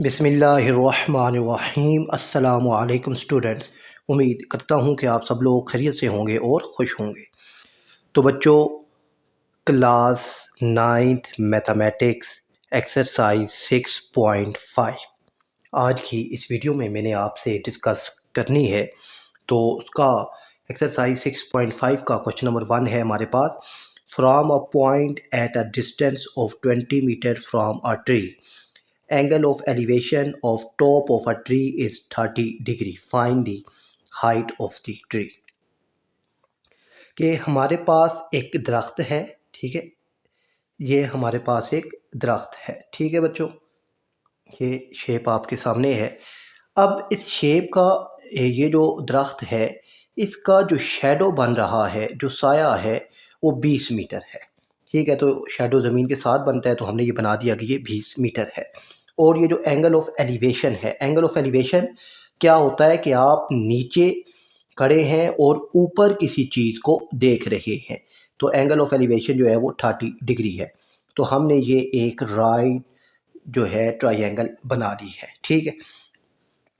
बिस्मिल्लाहिर्रहमानिर्रहीम। अस्सलामु अलैकुम स्टूडेंट्स। उम्मीद करता हूँ कि आप सब लोग खैरियत से होंगे और खुश होंगे। तो बच्चों, क्लास 9th मैथमेटिक्स एक्सरसाइज 6.5 आज की इस वीडियो में मैंने आपसे डिस्कस करनी है। तो उसका एक्सरसाइज 6.5 का क्वेश्चन नंबर 1 है हमारे पास। From a point at a distance of 20 metre from a tree, angle of elevation of top of a tree is 30 degree. Find the height of the tree. कि हमारे पास एक दरख्त है, ठीक है। ये हमारे पास एक दरख्त है, ठीक है बच्चों। ये शेप आपके सामने है। अब इस शेप का ये जो दरख्त है, इसका जो शेडो बन रहा है, जो साया है, वो 20 मीटर है, ठीक है। तो शेडो ज़मीन के साथ बनता है, तो हमने ये बना दिया कि ये 20 मीटर है। और ये जो एंगल ऑफ एलिवेशन है, एंगल ऑफ एलिवेशन क्या होता है कि आप नीचे खड़े हैं और ऊपर किसी चीज़ को देख रहे हैं, तो एंगल ऑफ एलिवेशन जो है वो 30 डिग्री है। तो हमने ये एक राइट जो है ट्रायंगल बना ली है, ठीक है।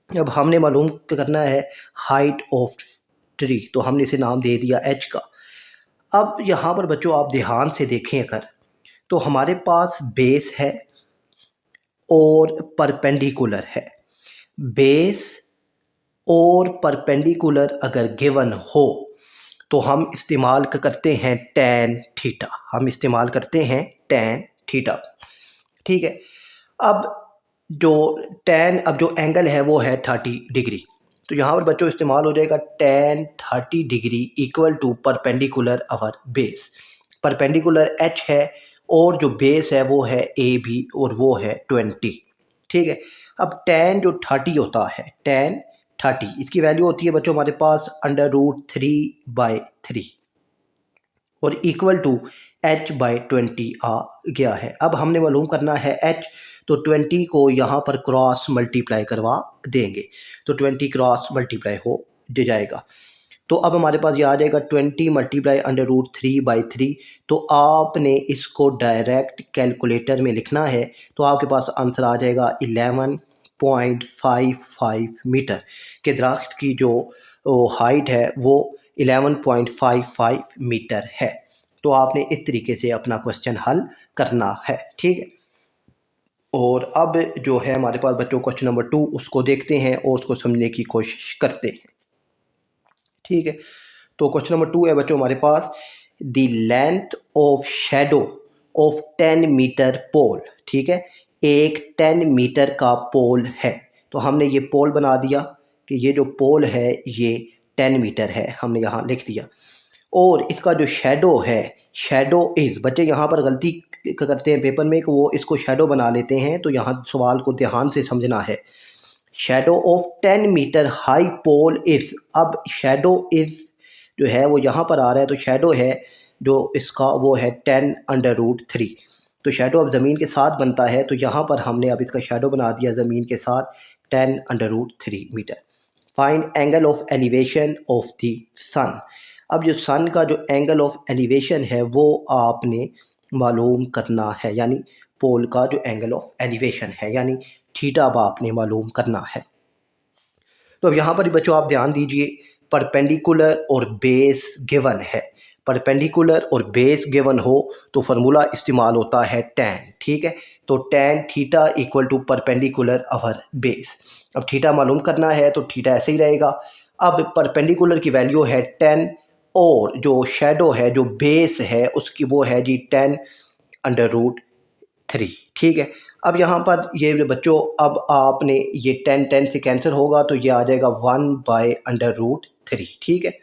अब हमने मालूम करना है हाइट ऑफ ट्री, तो हमने इसे नाम दे दिया एच का। अब यहाँ पर बच्चों आप ध्यान से देखें अगर, तो हमारे पास बेस है और परपेंडिकुलर है। बेस और परपेंडिकुलर अगर गिवन हो तो हम इस्तेमाल करते हैं tan थीटा, हम इस्तेमाल करते हैं tan थीटा, ठीक है। अब जो अब जो एंगल है वो है 30 डिग्री, तो यहाँ पर बच्चों इस्तेमाल हो जाएगा tan 30 degree equal to perpendicular over base. Perpendicular h है और जो बेस है वो है ए बी और वो है 20, ठीक है। अब tan जो 30 होता है, tan 30 इसकी वैल्यू होती है बच्चों हमारे पास √3/3 और इक्वल टू h/20 आ गया है। अब हमने मालूम करना है h, तो 20 को यहाँ पर क्रॉस मल्टीप्लाई करवा देंगे, तो 20 क्रॉस मल्टीप्लाई हो जाएगा। तो अब हमारे पास ये आ जाएगा 20 मल्टीप्लाई √3/3। तो आपने इसको डायरेक्ट कैलकुलेटर में लिखना है, तो आपके पास आंसर आ जाएगा 11.55 मीटर। के दरख्त की जो हाइट है वो 11.55 मीटर है। तो आपने इस तरीके से अपना क्वेश्चन हल करना है, ठीक है। और अब जो है हमारे पास बच्चों क्वेश्चन नंबर 2, उसको देखते हैं और उसको समझने की कोशिश करते हैं, ठीक है। तो क्वेश्चन नंबर 2 है बच्चों हमारे पास, the length of shadow of 10 metre pole, ठीक है। एक 10 मीटर का पोल है, तो हमने ये पोल बना दिया कि ये जो पोल है ये 10 मीटर है, हमने यहाँ लिख दिया। और इसका जो शेडो है, शेडो इज़, बच्चे यहाँ पर गलती करते हैं पेपर में कि वो इसको शेडो बना लेते हैं, तो यहाँ सवाल को ध्यान से समझना है। Shadow of 10 metre high pole is, अब शेडो इज़ जो है वो यहाँ पर आ रहा है, तो शेडो है जो इसका वो है 10√3। तो शेडो अब ज़मीन के साथ बनता है, तो यहाँ पर हमने अब इसका शेडो बना दिया ज़मीन के साथ 10√3 metre. Find angle of elevation of the sun. अब जो सन का जो एंगल ऑफ एलिवेशन है वो आपने मालूम करना है, यानी पोल का जो एंगल ऑफ एलिवेशन है, यानी थीटा अब आपने मालूम करना है। तो अब यहाँ पर बच्चों आप ध्यान दीजिए, परपेंडिकुलर और बेस गिवन है। परपेंडिकुलर और बेस गिवन हो तो फार्मूला इस्तेमाल होता है tan, ठीक है। तो tan theta equal to perpendicular over base. अब थीटा मालूम करना है तो थीटा ऐसे ही रहेगा। अब परपेंडिकुलर की वैल्यू है 10 और जो शेडो है, जो बेस है, उसकी वो है जी 10√3, ठीक है। अब यहाँ पर ये बच्चों अब आपने ये 10 से कैंसिल होगा, तो ये आ जाएगा 1/√3, ठीक है।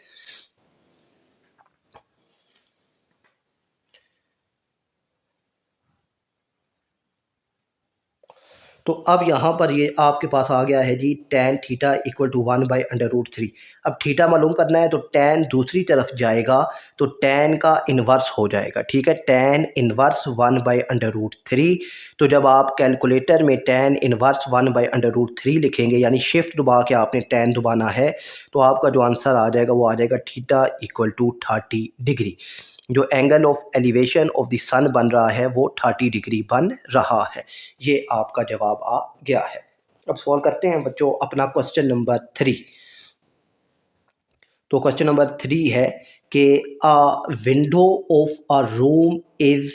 तो अब यहाँ पर ये आपके पास आ गया है जी tan थीटा इक्वल टू 1/√3। अब थीटा मालूम करना है तो tan दूसरी तरफ जाएगा, तो tan का इन्वर्स हो जाएगा, ठीक है। tan inverse 1/√3। तो जब आप कैलकुलेटर में tan इन्वर्स 1/√3 लिखेंगे, यानी शिफ्ट दबा के आपने tan दबाना है, तो आपका जो आंसर आ जाएगा वो आ जाएगा थीटा इक्वल टू 30 डिग्री। जो angle of elevation of the sun बन रहा है वो 30 डिग्री बन रहा है। ये आपका जवाब आ गया है। अब सॉल्व करते हैं बच्चों अपना क्वेश्चन नंबर 3। तो क्वेश्चन नंबर 3 है कि अ window of a room is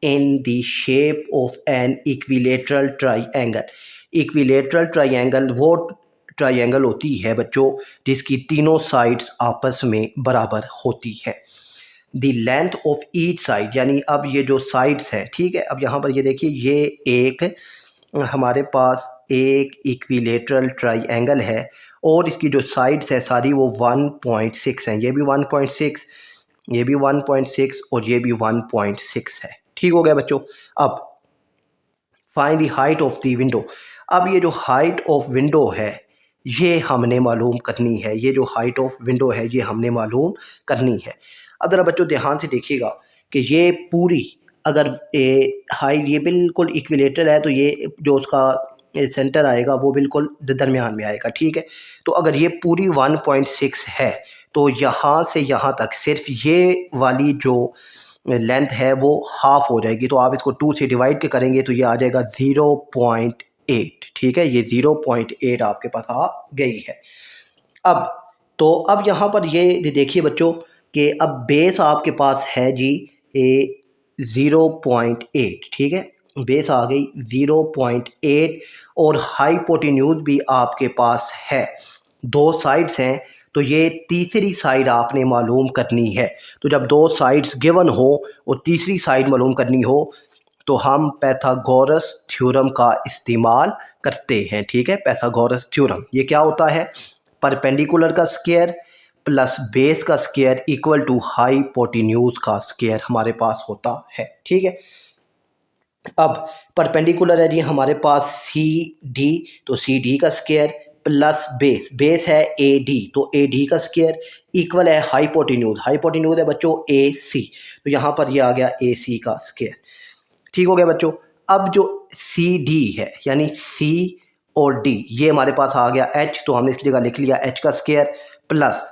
in the shape of an equilateral triangle. Equilateral triangle वो ट्राइएंगल होती है बच्चों जिसकी तीनों साइड्स आपस में बराबर होती है। The length of each side, यानी अब ये जो साइड्स हैं, ठीक है, अब यहाँ पर ये देखिए ये एक हमारे पास एक इक्विलेटरल ट्राइएंगल है और इसकी जो साइड्स है सारी वो 1.6 हैं। ये भी 1.6, ये भी 1.6 और ये भी 1.6 है। ठीक हो गया बच्चों। अब find the height of the window. अब ये जो हाइट ऑफ विंडो है ये हमने मालूम करनी है। ये जो हाइट ऑफ विंडो है ये हमने मालूम करनी है। अब ज़रा बच्चों ध्यान से देखिएगा कि ये पूरी अगर हाइट ये बिल्कुल इक्विलेटरल है तो ये जो उसका सेंटर आएगा वो बिल्कुल दरमियान में आएगा। ठीक है, तो अगर ये पूरी 1.6 है तो यहाँ से यहाँ तक सिर्फ ये वाली जो लेंथ है वो हाफ हो जाएगी। तो आप इसको 2 से डिवाइड के करेंगे तो ये आ जाएगा 0.8। ठीक है, ये 0.8 आपके पास आ गई है। अब तो अब यहाँ पर ये देखिए बच्चों कि अब बेस आपके पास है जी 0.8। ठीक है, बेस आ गई 0.8 और हाइपोटेन्यूज भी आपके पास है। दो साइड्स हैं तो ये तीसरी साइड आपने मालूम करनी है। तो जब दो साइड्स गिवन हो और तीसरी साइड मालूम करनी हो तो हम पाइथागोरस थ्योरम का इस्तेमाल करते हैं। ठीक है, पाइथागोरस थ्योरम ये क्या होता है? परपेंडिकुलर का स्क्वायर प्लस बेस का स्क्वायर इक्वल टू हाइपोटेन्यूज का स्क्वायर हमारे पास होता है। ठीक है, अब परपेंडिकुलर है जी हमारे पास सी डी, तो सी डी का स्क्वायर प्लस बेस है ए डी, तो ए डी का स्क्वायर इक्वल है हाइपोटेन्यूज है बच्चों ए सी, तो यहाँ पर ये आ गया ए सी का स्क्वायर। ठीक हो गया बच्चों। अब जो सी डी है यानी सी और डी ये हमारे पास आ गया एच, तो हमने इसकी जगह लिख लिया एच का स्क्वायर प्लस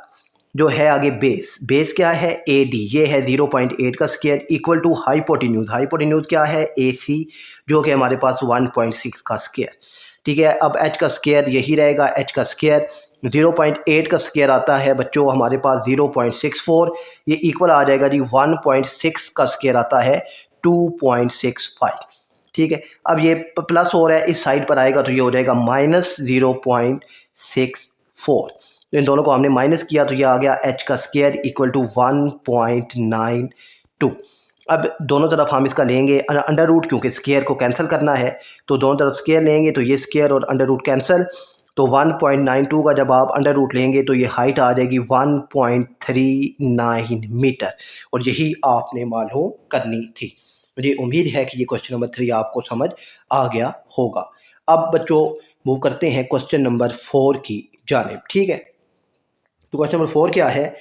जो है आगे बेस क्या है ए डी, ये है 0.8 का स्क्वायर इक्वल टू हाइपोटेन्यूज क्या है ए सी जो कि हमारे पास 1.6 का स्क्वायर। ठीक है, अब एच का स्क्वायर यही रहेगा, एच का स्क्वायर 0.8 का स्क्वायर आता है बच्चों हमारे पास 0.64, ये इक्वल आ जाएगा जी 1.6 का स्क्वायर आता है 2.65। ठीक है, अब ये प्लस हो रहा है इस साइड पर आएगा तो ये हो जाएगा -0.64, तो इन दोनों को हमने माइनस किया तो ये आ गया एच का स्क्वायर इक्वल टू 1.92। अब दोनों तरफ हम इसका लेंगे अंडर रूट, क्योंकि स्क्वायर को कैंसिल करना है तो दोनों तरफ स्क्वायर लेंगे तो ये स्क्वायर और अंडर रूट कैंसिल, तो 1.92 का जब आप अंडर रूट लेंगे तो ये हाइट आ जाएगी 1.39 मीटर, और यही आपने मालूम करनी थी। मुझे उम्मीद है कि ये क्वेश्चन नंबर 3 आपको समझ आ गया होगा। अब बच्चों मूव करते हैं क्वेश्चन नंबर 4 की जानिब। ठीक है, तो क्वेश्चन नंबर 4 क्या है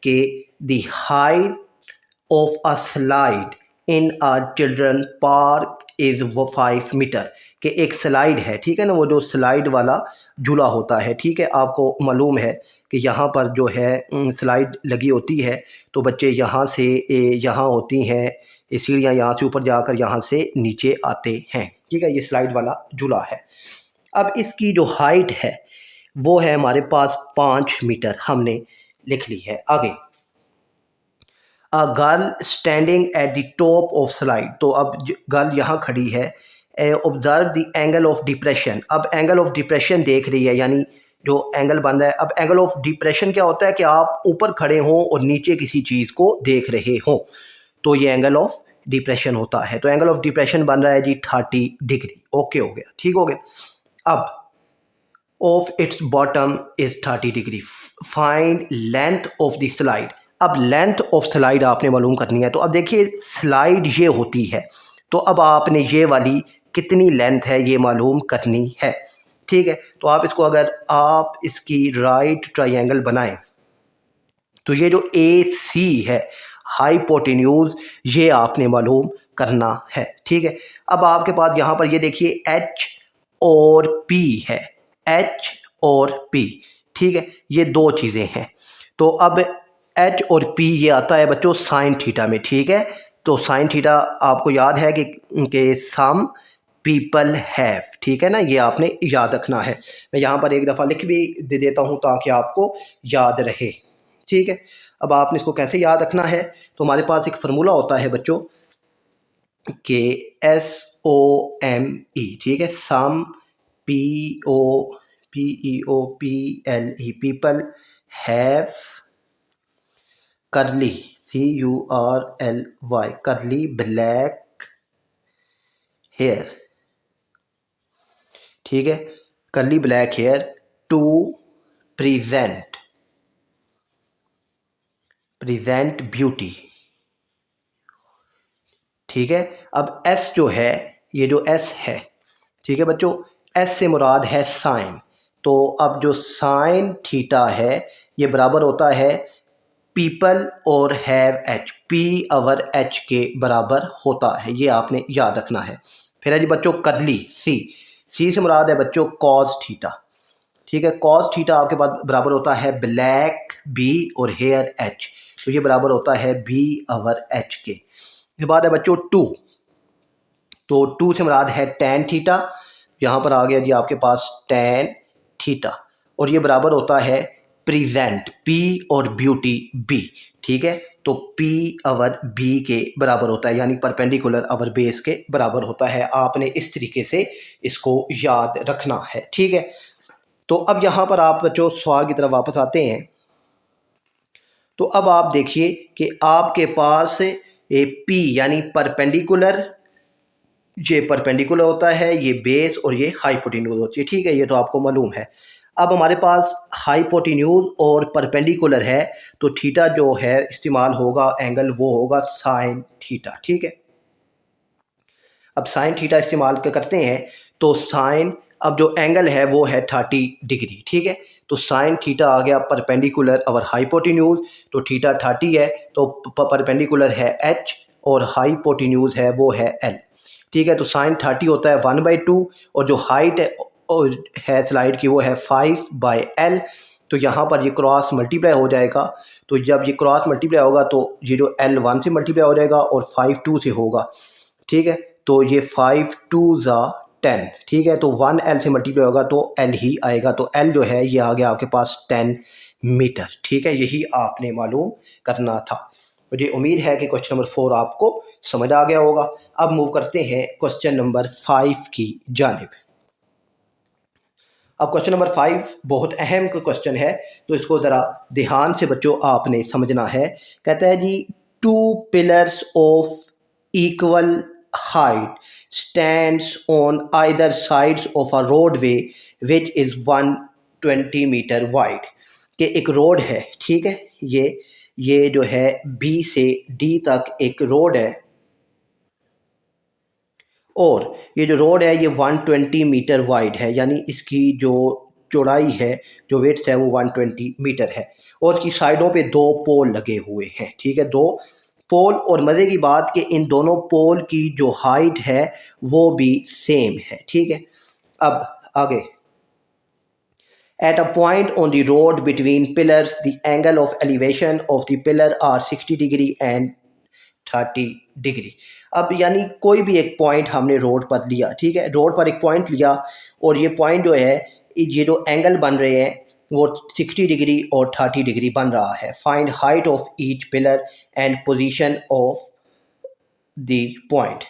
कि the height of a slide in a children park is 5 metre, कि एक स्लाइड है, ठीक है ना, वो जो स्लाइड वाला झूला होता है। ठीक है, आपको मालूम है कि यहाँ पर जो है स्लाइड लगी होती है तो बच्चे यहाँ से यहाँ होती हैं सीढ़ियाँ, यहाँ से ऊपर जाकर यहाँ से नीचे आते हैं। ठीक है, ये स्लाइड वाला झूला है। अब इसकी जो हाइट है वो है हमारे पास 5 मीटर, हमने लिख ली है। आगे a girl standing at the top of slide, तो अब गर्ल यहाँ खड़ी है। Observe the angle of depression, अब एंगल ऑफ डिप्रेशन देख रही है, यानी जो एंगल बन रहा है। अब एंगल ऑफ डिप्रेशन क्या होता है कि आप ऊपर खड़े हों और नीचे किसी चीज़ को देख रहे हों, तो ये एंगल ऑफ डिप्रेशन होता है। तो एंगल ऑफ डिप्रेशन बन रहा है जी 30 डिग्री। ओके हो गया, ठीक हो गया। अब of its bottom is 30 degree, find length of the slide. अब लेंथ ऑफ स्लाइड आपने मालूम करनी है। तो अब देखिए स्लाइड ये होती है, तो अब आपने ये वाली कितनी लेंथ है ये मालूम करनी है। ठीक है, तो आप इसको अगर आप इसकी राइट ट्राइंगल बनाएं तो ये जो ए सी है हाइपोटेन्यूज ये आपने मालूम करना है। ठीक है, अब आपके पास यहाँ पर ये देखिए एच और पी है, एच और पी। ठीक है, ये दो चीज़ें हैं। तो अब एच और पी ये आता है बच्चों साइन थीटा में। ठीक है, तो साइन थीटा आपको याद है कि सम पीपल हैव, ठीक है ना, ये आपने याद रखना है। मैं यहाँ पर एक दफ़ा लिख भी दे देता हूँ ताकि आपको याद रहे, ठीक है। अब आपने इसको कैसे याद रखना है, तो हमारे पास एक फार्मूला होता है बच्चों के SOME, ठीक है, some PEOPLE, people have curly CURLY curly black hair, ठीक है, curly black hair to present beauty, ठीक है। अब S जो है, ये जो S है, ठीक है बच्चों, S से मुराद है साइन। तो अब जो साइन थीटा है ये बराबर होता है पीपल और हैव H, P/H के बराबर होता है, ये आपने याद रखना है। फिर है जी बच्चों करली C से मुराद है बच्चों कॉस थीटा, ठीक है। कॉस थीटा आपके पास बराबर होता है ब्लैक B और हेयर H, तो ये बराबर होता है B/H के। इसके बाद है बच्चों टू, तो टू से मुराद है टैन थीटा, यहाँ पर आ गया जी आपके पास टैन थीटा, और ये बराबर होता है प्रेजेंट P और ब्यूटी B, ठीक है। तो P/B के बराबर होता है, यानी परपेंडिकुलर अवर बेस के बराबर होता है। आपने इस तरीके से इसको याद रखना है, ठीक है। तो अब यहाँ पर आप बच्चों सवाल की तरफ वापस आते हैं। तो अब आप देखिए कि आपके पास ए P यानी परपेंडिकुलर, ये परपेंडिकुलर होता है, ये बेस और ये हाइपोटेन्यूज होती है, ठीक है, ये तो आपको मालूम है। अब हमारे पास हाइपोटेन्यूज और परपेंडिकुलर है, तो थीटा जो है इस्तेमाल होगा एंगल, वो होगा साइन थीटा, ठीक है। अब साइन थीटा इस्तेमाल करते हैं, तो साइन, अब जो एंगल है वो है 30 डिग्री, ठीक है। तो साइन थीटा आ गया परपेंडिकुलर अवर हाइपोटेन्यूज, तो थीटा 30 है, तो परपेंडिकुलर है H और हाइपोटेन्यूज है वो है L, ठीक है। तो साइन 30 होता है 1/2, और जो हाइट है स्लाइड की वो है 5/L। तो यहाँ पर ये क्रॉस मल्टीप्लाई हो जाएगा, तो जब ये क्रॉस मल्टीप्लाई होगा तो ये जो L 1 से मल्टीप्लाई हो जाएगा और 5 2 से होगा, ठीक है। तो ये 5 2 ज़ा 10, ठीक है। तो 1 L से मल्टीप्लाई होगा तो L ही आएगा, तो L जो है ये आ गया आपके पास 10 मीटर, ठीक है। यही आपने मालूम करना था। मुझे उम्मीद है कि क्वेश्चन नंबर 4 आपको समझ आ गया होगा। अब मूव करते हैं क्वेश्चन नंबर 5 की जानिब। अब क्वेश्चन नंबर 5 बहुत अहम क्वेश्चन है, तो इसको ज़रा ध्यान से बच्चों आपने समझना है। कहता है जी, two pillars of equal height stands on either sides of a roadway which is 120 metre wide, कि एक रोड है, ठीक है, ये जो है B से D तक एक रोड है, और ये जो रोड है ये 120 मीटर वाइड है, यानी इसकी जो चौड़ाई है, जो विड्थ है वो 120 मीटर है, और इसकी साइडों पे 2 पोल लगे हुए हैं, ठीक है, 2 पोल। और मज़े की बात कि इन दोनों पोल की जो हाइट है वो भी सेम है, ठीक है। अब आगे, at a point on the road between pillars the angle of elevation of the pillar are 60 degree and 30 degree. अब यानी कोई भी एक पॉइंट हमने रोड पर लिया, ठीक है, रोड पर एक पॉइंट लिया, और ये पॉइंट जो है, ये जो एंगल बन रहे हैं वो 60 डिग्री और 30 डिग्री बन रहा है। Find height of each pillar and position of the point,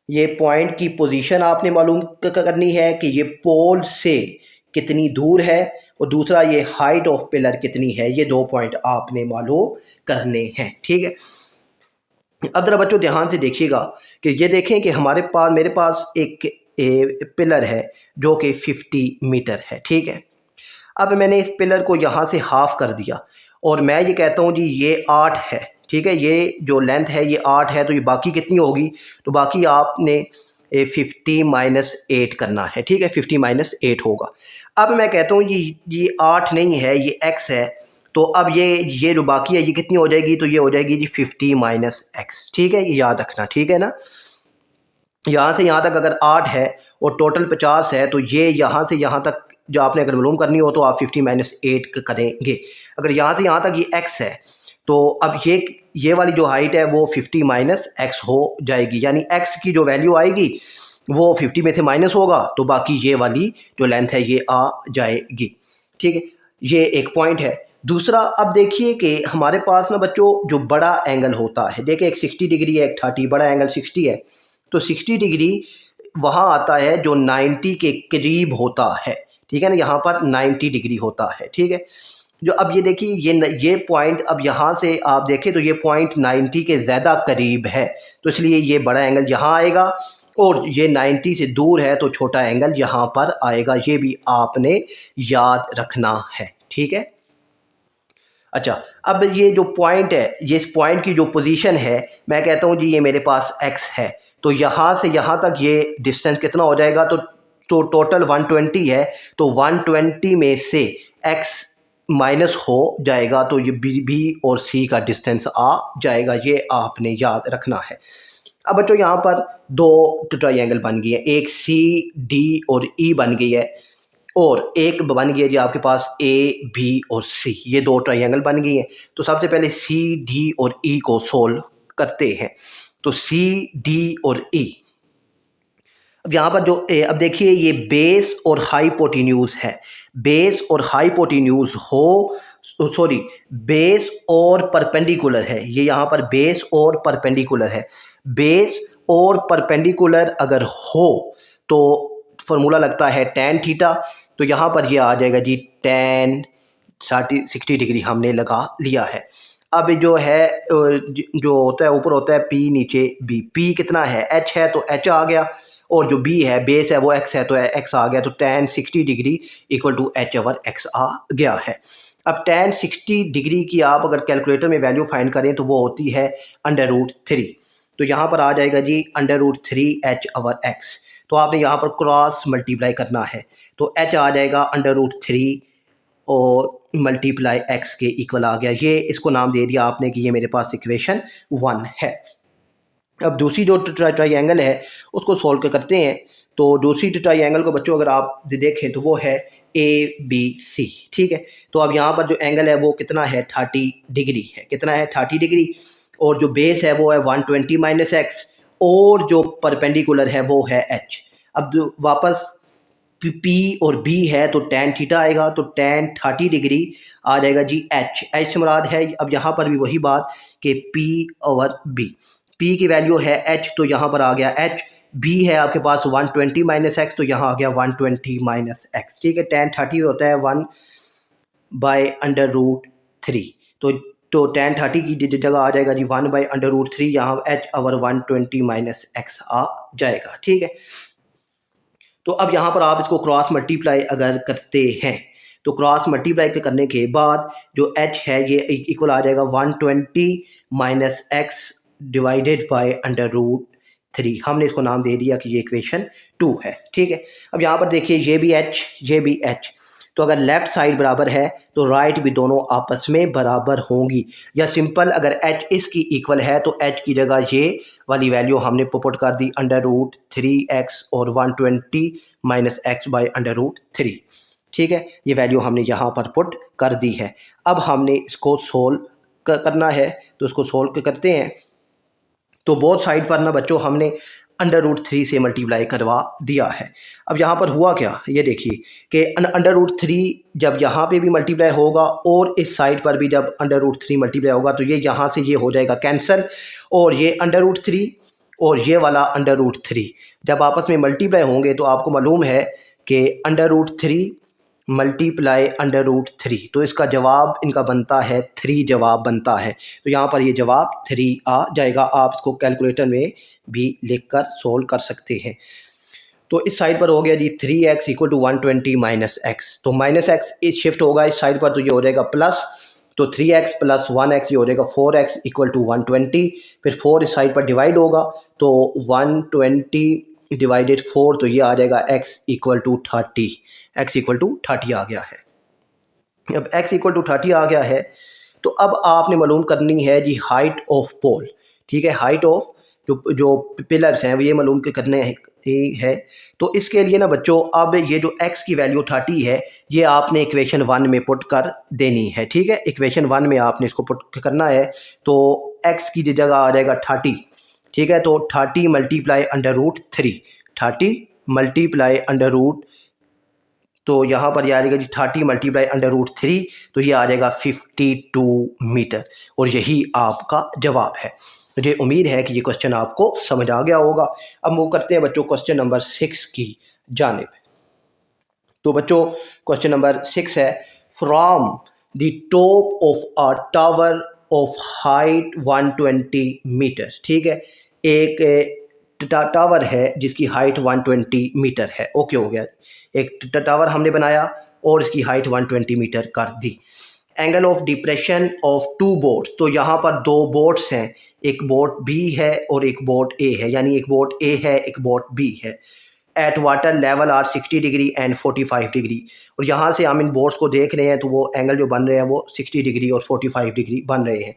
ये पॉइंट की पोजीशन आपने मालूम करनी है कि ये पोल से कितनी दूर है, और दूसरा ये हाइट ऑफ पिलर कितनी है, ये 2 पॉइंट आपने मालूम करने हैं, ठीक है। अब जरा बच्चों ध्यान से देखिएगा कि ये देखें कि मेरे पास एक पिलर है जो कि 50 मीटर है, ठीक है। अब मैंने इस पिलर को यहाँ से हाफ कर दिया, और मैं ये कहता हूँ जी ये 8 है, ठीक है, ये जो लेंथ है ये 8 है, तो ये बाकी कितनी होगी, तो बाकी आपने 50 - 8 करना है, ठीक है, 50 - 8 होगा। अब मैं कहता हूँ ये 8 नहीं है, ये x है, तो अब ये जो बाकी है ये कितनी हो जाएगी, तो ये हो जाएगी जी 50 - x, ठीक है, ये याद रखना, ठीक है ना। यहाँ से यहाँ तक अगर 8 है और टोटल 50 है, तो ये यहाँ से यहाँ तक जो आपने अगर मालूम करनी हो तो आप 50 - 8 करेंगे। अगर यहाँ से यहाँ तक ये x है, तो अब ये वाली जो हाइट है वो 50 - x हो जाएगी, यानी x की जो वैल्यू आएगी वो 50 में से माइनस होगा तो बाकी ये वाली जो लेंथ है ये आ जाएगी। ठीक है, ये एक पॉइंट है। दूसरा, अब देखिए कि हमारे पास ना बच्चों जो बड़ा एंगल होता है, देखिए एक 60 डिग्री है, एक 30, बड़ा एंगल 60 है, तो 60 डिग्री वहाँ आता है जो 90 के करीब होता है। ठीक है ना, यहाँ पर 90 डिग्री होता है। ठीक है, जो अब ये देखिए ये पॉइंट, अब यहाँ से आप देखें तो ये पॉइंट 90 के ज़्यादा करीब है, तो इसलिए ये बड़ा एंगल यहाँ आएगा, और ये 90 से दूर है तो छोटा एंगल यहाँ पर आएगा। ये भी आपने याद रखना है। ठीक है, अच्छा, अब ये जो पॉइंट है, ये इस पॉइंट की जो पोजीशन है, मैं कहता हूँ जी ये मेरे पास x है, तो यहाँ से यहाँ तक ये डिस्टेंस कितना हो जाएगा, तो टोटल 120 है, तो 120 में से x माइनस हो जाएगा, तो ये B और C का डिस्टेंस आ जाएगा। ये आपने याद रखना है। अब बच्चों यहाँ पर दो ट्रायंगल बन गई है, एक CD और E बन गई है, और एक बन गई है जी आपके पास AB और C, ये दो ट्रायंगल बन गई हैं। तो सबसे पहले CD और E को सोल्व करते हैं। तो CD और E, अब यहाँ पर जो अब देखिए ये बेस और हाइपोटेन्यूज है, बेस और हाइपोटेन्यूज हो, सॉरी बेस और परपेंडिकुलर है, ये यहाँ पर बेस और परपेंडिकुलर है। बेस और परपेंडिकुलर अगर हो तो फॉर्मूला लगता है tan थीटा, तो यहाँ पर ये आ जाएगा जी tan 60 डिग्री हमने लगा लिया है। अब जो है जो होता है ऊपर होता है P, नीचे B, P कितना है, H है तो H आ गया, और जो B है बेस है वो X है तो X आ गया, तो tan 60 degree equal to H over X आ गया है। अब tan 60 डिग्री की आप अगर कैलकुलेटर में वैल्यू फाइंड करें तो वो होती है √3, तो यहाँ पर आ जाएगा जी √3 H ओवर X। तो आपने यहाँ पर क्रॉस मल्टीप्लाई करना है, तो H आ जाएगा √3 और मल्टीप्लाई X के इक्वल आ गया। ये इसको नाम दे दिया आपने कि ये मेरे पास इक्वेशन 1 है। अब दूसरी जो ट्रायंगल है उसको सोल्व करते हैं। तो दूसरी ट्रायंगल को बच्चों अगर आप देखें तो वो है ABC। ठीक है, तो अब यहाँ पर जो एंगल है वो कितना है, 30 डिग्री है। कितना है, 30 डिग्री, और जो बेस है वो है 120 माइनस X, और जो परपेंडिकुलर है वो है H। अब वापस P और B है तो tan थीटा आएगा, तो tan 30 डिग्री आ जाएगा जी H से मुराद है। अब यहाँ पर भी वही बात कि P ओवर B, P की वैल्यू है H, तो यहाँ पर आ गया H। B है आपके पास 120 माइनस X, तो यहाँ आ गया 120 माइनस X। ठीक है, tan 30 होता है 1/√3, तो tan 30 की जगह आ जाएगा जी 1/√3, यहाँ H ओवर 120 माइनस X आ जाएगा। ठीक है, तो अब यहाँ पर आप इसको क्रॉस मल्टीप्लाई अगर करते हैं तो क्रॉस मल्टीप्लाई करने के बाद जो H है ये इक्वल आ जाएगा 120 माइनस X डिवाइडेड बाय √3। हमने इसको नाम दे दिया कि ये इक्वेशन 2 है। ठीक है, अब यहाँ पर देखिए ये भी H, ये भी H, तो अगर लेफ़्ट साइड बराबर है तो राइट भी दोनों आपस में बराबर होंगी, या सिंपल अगर H इसकी इक्वल है तो H की जगह ये वाली वैल्यू हमने पुट कर दी √3x और 120 माइनस X बाई √3। ठीक है, ये वैल्यू हमने यहाँ पर पुट कर दी है। अब हमने इसको सोल्व करना है, तो इसको सोल्व करते हैं। तो बोथ साइड पर ना बच्चों हमने √3 से मल्टीप्लाई करवा दिया है। अब यहाँ पर हुआ क्या, ये देखिए कि √3 जब यहाँ पे भी मल्टीप्लाई होगा और इस साइड पर भी जब √3 मल्टीप्लाई होगा तो ये यहाँ से ये हो जाएगा कैंसिल, और ये √3 और ये वाला √3 जब आपस में मल्टीप्लाई होंगे तो आपको मालूम है कि √3 मल्टीप्लाई √3, तो इसका जवाब इनका बनता है 3 जवाब बनता है। तो यहाँ पर ये जवाब 3 आ जाएगा। आप इसको कैलकुलेटर में भी लिख कर सोल्व कर सकते हैं। तो इस साइड पर हो गया जी 3x equal to 120 minus x, तो माइनस एक्स इस शिफ्ट होगा इस साइड पर, तो ये हो जाएगा प्लस, तो 3x प्लस 1x ये हो जाएगा 4x इक्वल टू 120। फिर 4 इस साइड पर डिवाइड होगा तो 120 डिवाइडेड 4, तो ये आ जाएगा x equal to 30, x equal to 30 आ गया है। अब x इक्वल टू 30 आ गया है, तो अब आपने मालूम करनी है जी हाइट ऑफ पोल। ठीक है, हाइट ऑफ जो पिलर्स हैं ये मालूम के करने है। तो इसके लिए ना बच्चों अब ये जो x की वैल्यू 30 है ये आपने इक्वेशन 1 में पुट कर देनी है। ठीक है, इक्वेशन 1 में आपने इसको पुट करना है, तो x की जगह आ जाएगा 30। ठीक है, तो 30 मल्टीप्लाई √3, 30 मल्टीप्लाई अंडर रूट, तो यहाँ पर यह आ जाएगा जी 30 मल्टीप्लाई अंडर रूट 3, तो ये आ जाएगा 52 मीटर, और यही आपका जवाब है। मुझे उम्मीद है कि ये क्वेश्चन आपको समझ आ गया होगा। अब मूव करते हैं बच्चों क्वेश्चन नंबर 6 की जानिब। तो बच्चों क्वेश्चन नंबर 6 है, from the top of a tower of height 120 metre. ठीक है, एक टावर है जिसकी हाइट 120 मीटर है। ओके हो गया, एक टावर हमने बनाया और इसकी हाइट 120 मीटर कर दी। Angle of depression of two boats, तो यहाँ पर दो बोट्स हैं, एक बोट बी है और एक बोट ए है, यानी एक बोट ए है एक बोट बी है। At water level are 60 degree and 45 degree, और यहाँ से हम इन बोट्स को देख रहे हैं तो वो एंगल जो बन रहे हैं वो 60 डिग्री और 45 डिग्री बन रहे हैं।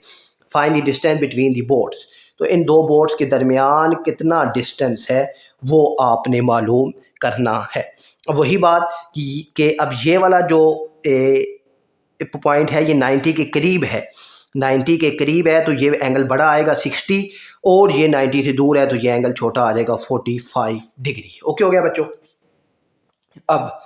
Find the distance between the boats, तो इन दो बोट्स के दरमियान कितना डिस्टेंस है वो आपने मालूम करना है। वही बात कि अब ये वाला जो पॉइंट है ये 90 के करीब है, 90 के करीब है तो ये एंगल बड़ा आएगा 60, और ये 90 से दूर है तो ये एंगल छोटा आ जाएगा 45 डिग्री। ओके हो गया बच्चों। अब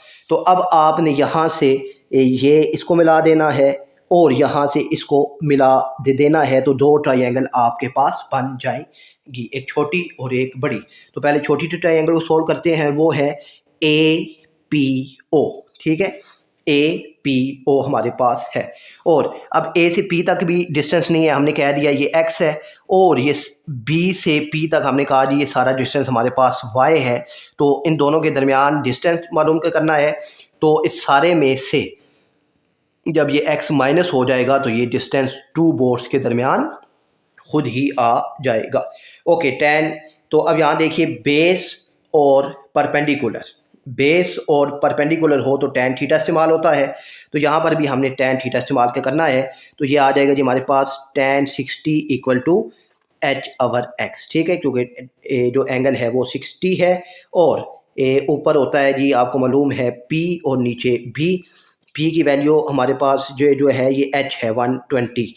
आपने यहाँ से ये इसको मिला देना है और यहाँ से इसको मिला दे देना है, तो दो ट्रायंगल आपके पास बन जाएंगी, एक छोटी और एक बड़ी। तो पहले छोटी ट्रायंगल को सोल्व करते हैं, वो है APO। ठीक है, APO हमारे पास है, और अब A से P तक भी डिस्टेंस नहीं है, हमने कह दिया ये X है, और ये B से P तक हमने कहा जी ये सारा डिस्टेंस हमारे पास Y है। तो इन दोनों के दरमियान डिस्टेंस मालूम करना है, तो इस सारे में से जब ये x माइनस हो जाएगा तो ये डिस्टेंस टू बोट्स के दरमियान खुद ही आ जाएगा। ओके, tan, तो अब यहाँ देखिए बेस और परपेंडिकुलर, बेस और परपेंडिकुलर हो तो tan थीटा इस्तेमाल होता है, तो यहाँ पर भी हमने tan थीटा इस्तेमाल करना है। तो ये आ जाएगा जी हमारे पास tan 60 इक्वल टू h/x। ठीक है, क्योंकि जो एंगल है वो 60 है, और ऊपर होता है जी आपको मालूम है P और नीचे B। P की वैल्यू हमारे पास जो है ये h है 120।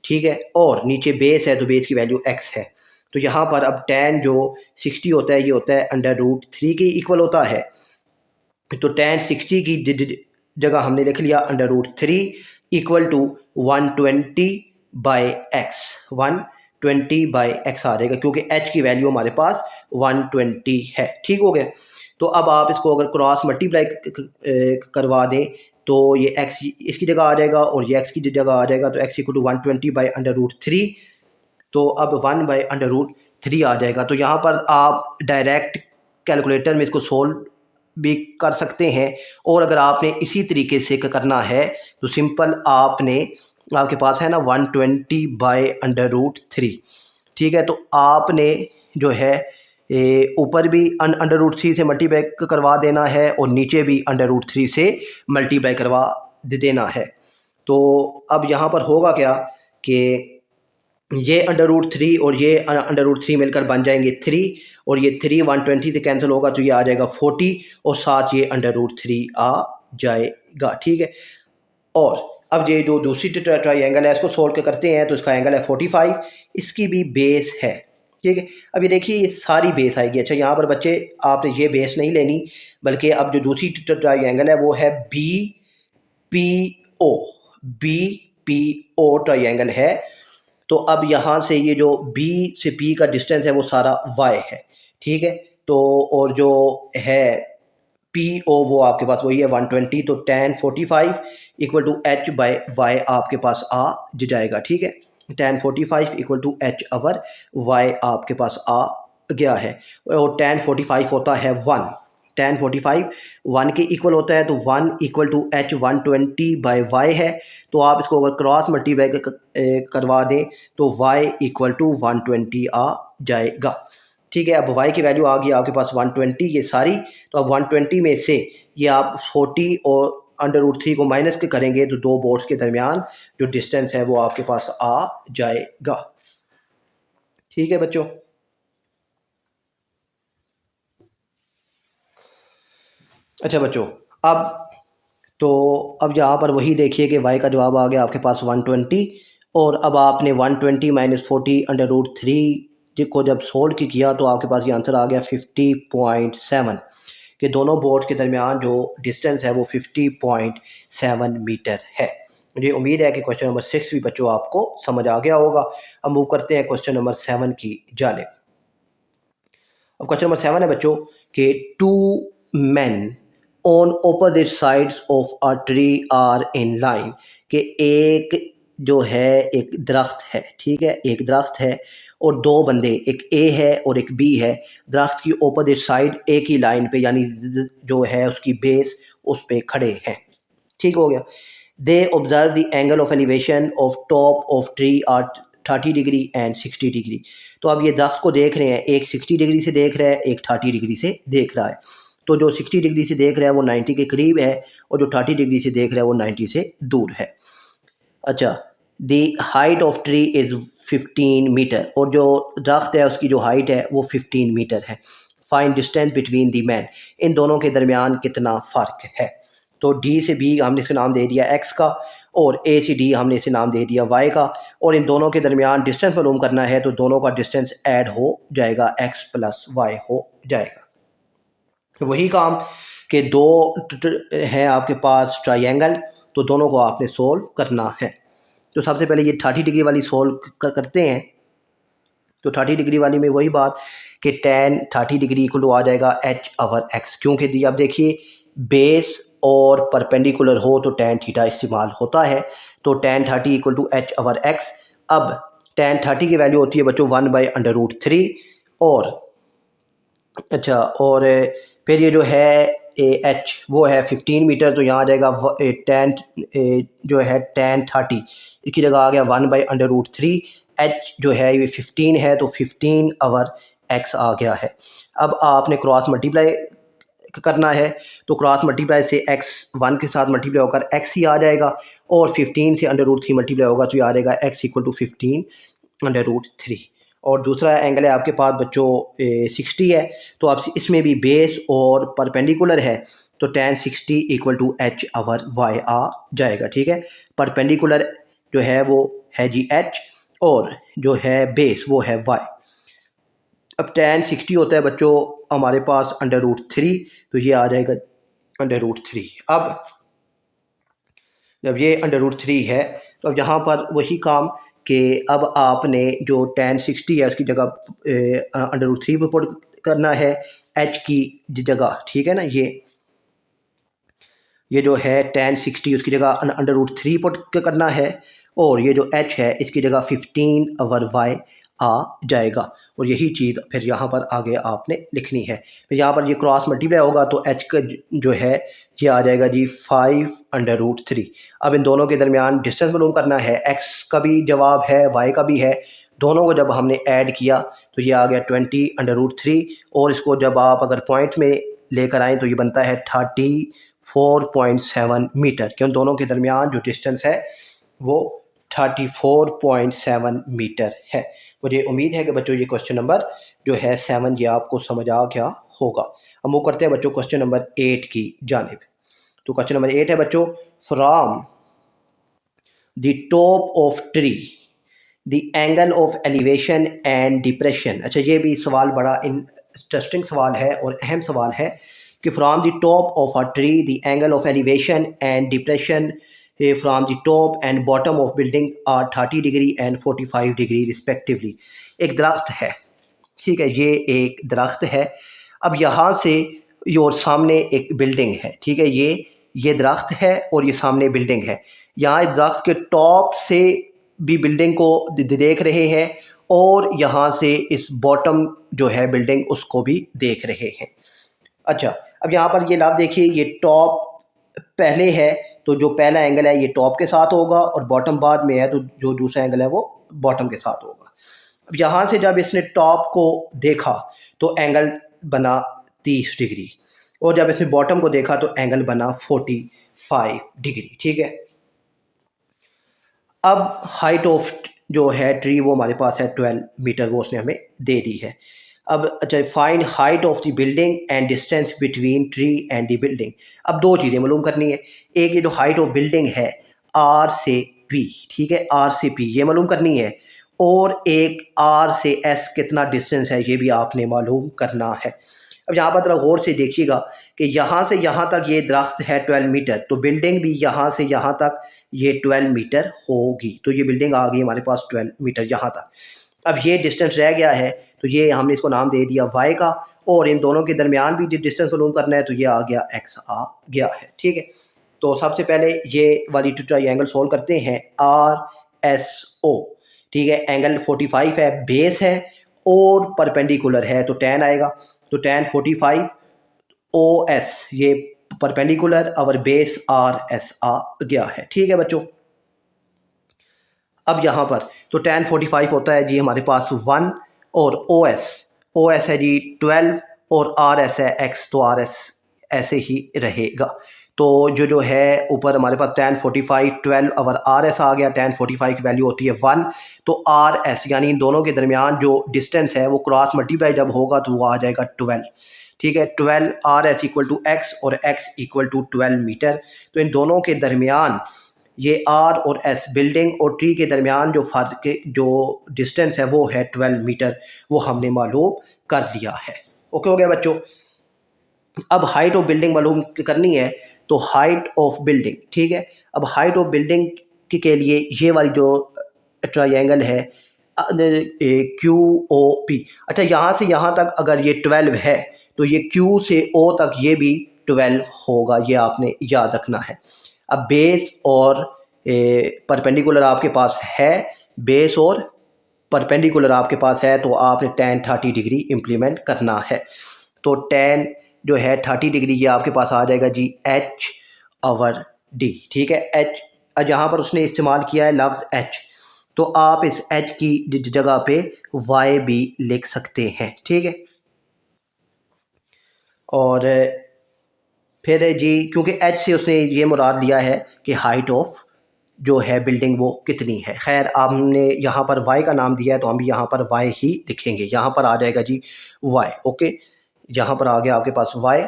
ठीक है, और नीचे बेस है तो बेस की वैल्यू x है। तो यहाँ पर अब tan जो 60 होता है ये होता है √3 के इक्वल होता है, तो tan 60 की जगह हमने लिख लिया √3 इक्वल टू 120/x, 120/x आ जाएगा, क्योंकि h की वैल्यू हमारे पास 120 है। ठीक हो गया। तो अब आप इसको अगर क्रॉस मल्टीप्लाई करवा दें तो ये x इसकी जगह आ जाएगा और ये x की जगह आ जाएगा, तो x इक्वल टू 120/√3, तो अब 1/√3 आ जाएगा। तो यहाँ पर आप डायरेक्ट कैलकुलेटर में इसको सोल्व भी कर सकते हैं, और अगर आपने इसी तरीके से करना है तो सिंपल आपके पास है ना 120/√3। ठीक है, तो आपने जो है ऊपर भी √3 से मल्टीप्लाई करवा देना है और नीचे भी √3 से मल्टीप्लाई करवा देना है। तो अब यहाँ पर होगा क्या कि ये √3 और ये √3 मिलकर बन जाएंगे 3, और ये 3 120 से कैंसिल होगा तो ये आ जाएगा 40, और साथ ये √3 आ जाएगा। ठीक है, और अब ये जो दूसरी ट्रायंगल है इसको सोल्व करते हैं, तो इसका एंगल है 45, इसकी भी बेस है। ठीक है, अब ये देखिए ये सारी बेस आएगी। अच्छा, यहाँ पर बच्चे आपने ये बेस नहीं लेनी, बल्कि अब जो दूसरी ट्रायंगल है वो है BPO, BPO ट्रायंगल है। तो अब यहाँ से ये जो B से P का डिस्टेंस है वो सारा Y है। ठीक है, तो और जो है PO वो आपके पास वही है 120, तो tan 45 इक्वल टू h/y आपके पास आ जाएगा। ठीक है, tan 45 इक्वल टू h/y आपके पास आ गया है, और tan 45 होता है 1, tan 45 1 के इक्वल होता है, तो 1 इक्वल टू h 120/y है। तो आप इसको अगर क्रॉस मल्टीप्लाई करवा दें तो y इक्वल टू 120 आ जाएगा। ठीक है, अब y की वैल्यू आ गई आपके पास 120 ये सारी, तो अब 120 में से ये आप 40 और √3 को माइनस के करेंगे तो दो बोर्ड्स के दरमियान जो डिस्टेंस है वो आपके पास आ जाएगा। ठीक है बच्चों, अच्छा बच्चों, अब यहाँ पर वही देखिए कि y का जवाब आ गया आपके पास 120, और अब आपने 120 - 40 √3 को जब सोल्व किया तो आपके पास ये आंसर आ गया 50.7 कि दोनों बोर्ड के दरमियान जो डिस्टेंस है वो 50.7 मीटर है। मुझे उम्मीद है कि क्वेश्चन नंबर 6 भी बच्चों आपको समझ आ गया होगा। हम मूव करते हैं क्वेश्चन नंबर 7 की जानिब। अब क्वेश्चन नंबर 7 है बच्चों कि 2 men on opposite sides of a tree are in line, कि एक जो है एक दरख्त है, ठीक है, एक दरख्त है और दो बंदे, एक ए है और एक बी है, दरख्त की ऑपोजिट साइड एक ही लाइन पे यानी जो है उसकी बेस उस पे खड़े हैं। ठीक हो गया। They observe the angle of elevation of top of tree are 30 degree and 60 degree. तो अब ये दरख्त को देख रहे हैं, एक 60 डिग्री से देख रहा है, एक 30 डिग्री से देख रहा है। तो जो 60 डिग्री से देख रहा है वो 90 के करीब है और जो 30 डिग्री से देख रहा है वो 90 से दूर है। अच्छा, the height of tree is 15 metre, और जो दरख्त है उसकी जो हाइट है वो 15 मीटर है। Find distance between the man, इन दोनों के दरमियान कितना फ़र्क है। तो डी से बी हमने इसका नाम दे दिया एक्स का, और ए से डी हमने इसे नाम दे दिया वाई का, और इन दोनों के दरमियान डिस्टेंस मालूम करना है तो दोनों का डिस्टेंस ऐड हो जाएगा, एक्स प्लस वाई हो जाएगा। तो वही काम कि दो हैं आपके पास ट्रायंगल, तो दोनों को आपने सोल्व करना है। तो सबसे पहले ये 30 डिग्री वाली सोल्व करते हैं। तो 30 डिग्री वाली में वही बात कि tan 30 डिग्री इक्वल टू आ जाएगा h ओवर x, क्योंकि दी अब देखिए बेस और परपेंडिकुलर हो तो tan थीटा इस्तेमाल होता है। तो tan 30 equal to h over x। अब tan 30 की वैल्यू होती है बच्चों 1/√3, और अच्छा, और फिर ये जो है h वो है 15 मीटर, तो यहाँ आ जाएगा tan जो है tan 30 इसकी जगह आ गया 1/√3। h जो है ये 15 है तो 15 ओवर x आ गया है। अब आपने क्रॉस मल्टीप्लाई करना है, तो क्रॉस मल्टीप्लाई से x 1 के साथ मल्टीप्लाई होकर x ही आ जाएगा, और 15 से √3 मल्टीप्लाई होगा तो ये आ जाएगा x इक्वल टू 15/√3। और दूसरा एंगल है आपके पास बच्चों 60 है, तो आप इसमें भी बेस और परपेंडिकुलर है, तो tan 60 equal to h over y आ जाएगा। ठीक है, परपेंडिकुलर जो है वो है जी h, और जो है बेस वो है y। अब tan 60 होता है बच्चों हमारे पास √3, तो ये आ जाएगा √3। अब जब ये √3 है तो अब यहाँ पर वही काम कि अब आपने जो tan 60 है उसकी जगह √3 पर पुट करना है h की जगह। ठीक है ना, ये जो है tan 60 उसकी जगह √3 पुट करना है, और ये जो h है इसकी जगह 15 ओवर y आ जाएगा। और यही चीज़ फिर यहाँ पर आगे आपने लिखनी है। फिर यहाँ पर ये क्रॉस मल्टीप्लाई होगा तो h का जो है ये आ जाएगा जी 5/√3। अब इन दोनों के दरमियान डिस्टेंस मालूम करना है, x का भी जवाब है y का भी है, दोनों को जब हमने ऐड किया तो ये आ गया 20/√3, और इसको जब आप अगर पॉइंट में लेकर आएँ तो ये बनता है 34.7 मीटर, क्यों दोनों के दरमियान जो डिस्टेंस है वो 34.7 मीटर है। मुझे उम्मीद है कि बच्चों ये क्वेश्चन नंबर जो है 7 ये आपको समझ आ गया होगा। हम वो करते हैं बच्चों क्वेश्चन नंबर 8 की जानिब। तो क्वेश्चन नंबर 8 है बच्चों, from the top of tree the angle of elevation and depression. अच्छा, ये भी सवाल बड़ा इंटरेस्टिंग सवाल है और अहम सवाल है कि from the top of a tree the angle of elevation and depression from the top and bottom of building are 30 degree and 45 degree respectively. एक दरख्त है, ठीक है, ये एक दरख्त है। अब यहाँ से और सामने एक बिल्डिंग है, ठीक है, ये दरख्त है और ये सामने बिल्डिंग है। यहाँ इस दरख्त के टॉप से भी बिल्डिंग को देख रहे हैं, और यहाँ से इस बॉटम जो है बिल्डिंग उसको भी देख रहे हैं। अच्छा, अब यहाँ पर ये लाभ देखिए, ये टॉप पहले है तो जो पहला एंगल है ये टॉप के साथ होगा, और बॉटम बाद में है तो जो दूसरा एंगल है वो बॉटम के साथ होगा। अब यहाँ से जब इसने टॉप को देखा तो एंगल बना 30 डिग्री, और जब इसने बॉटम को देखा तो एंगल बना 45 डिग्री। ठीक है, अब हाइट ऑफ जो है ट्री वो हमारे पास है 12 मीटर, वो उसने हमें दे दी है। अब अच्छा, find height of the building and distance between tree and the building. अब दो चीज़ें मालूम करनी है, एक ये जो हाइट ऑफ बिल्डिंग है आर से पी, ठीक है, आर से पी ये मालूम करनी है, और एक आर से एस कितना डिस्टेंस है ये भी आपने मालूम करना है। अब यहाँ पर ज़रा गौर से देखिएगा कि यहाँ से यहाँ तक ये दरख्त है 12 मीटर, तो बिल्डिंग भी यहाँ से यहाँ तक ये 12 मीटर होगी। तो ये बिल्डिंग आ गई हमारे पास 12 मीटर यहाँ तक। अब ये डिस्टेंस रह गया है, तो ये हमने इसको नाम दे दिया वाई का, और इन दोनों के दरमियान भी डिस्टेंस मालूम करना है, तो ये आ गया एक्स आ गया है। ठीक है, तो सबसे पहले ये वाली ट्रायंगल सोल्व करते हैं। आर एस ओ, ठीक है, एंगल 45 है, बेस है और परपेंडिकुलर है, तो tan आएगा। तो tan 45 ओ एस, ये परपेंडिकुलर और बेस आर एस आ गया है। ठीक है बच्चों, अब यहाँ पर तो tan 45 होता है जी हमारे पास 1, और ओ एस है जी 12, और आर एस है x, तो आर एस ऐसे ही रहेगा। तो जो है ऊपर हमारे पास tan 45 12 और आर एस आ गया। tan 45 की वैल्यू होती है 1, तो आर एस यानी इन दोनों के दरमियान जो डिस्टेंस है वो क्रॉस मल्टीप्लाई जब होगा तो वो आ जाएगा 12। ठीक है, 12 R S equal to x और x इक्वल टू 12 मीटर। तो इन दोनों के दरमियान ये आर और एस, बिल्डिंग और ट्री के दरमियान जो फ़र्क के जो डिस्टेंस है वो है 12 मीटर, वो हमने मालूम कर लिया है। ओके हो गया बच्चों। अब हाइट ऑफ बिल्डिंग मालूम करनी है, तो हाइट ऑफ बिल्डिंग, ठीक है, अब हाइट ऑफ बिल्डिंग के लिए ये वाली जो ट्रायंगल है क्यू ओ पी, अच्छा यहाँ से यहाँ तक अगर ये 12 है तो ये क्यू से ओ तक ये भी 12 होगा, ये आपने याद रखना है। अब बेस और परपेंडिकुलर आपके पास है, बेस और परपेंडिकुलर आपके पास है, तो आपने tan 30 डिग्री इम्प्लीमेंट करना है। तो tan जो है 30 डिग्री ये आपके पास आ जाएगा जी h ओवर d। ठीक है, h जहाँ पर उसने इस्तेमाल किया है लफ्ज़ h, तो आप इस h की जगह पे y भी लिख सकते हैं। ठीक है, और फिर जी क्योंकि h से उसने ये मुराद लिया है कि हाइट ऑफ जो है बिल्डिंग वो कितनी है। खैर आपने यहाँ पर y का नाम दिया है तो हम भी यहाँ पर y ही लिखेंगे। यहाँ पर आ जाएगा जी y। ओके, यहाँ पर आ गया आपके पास y।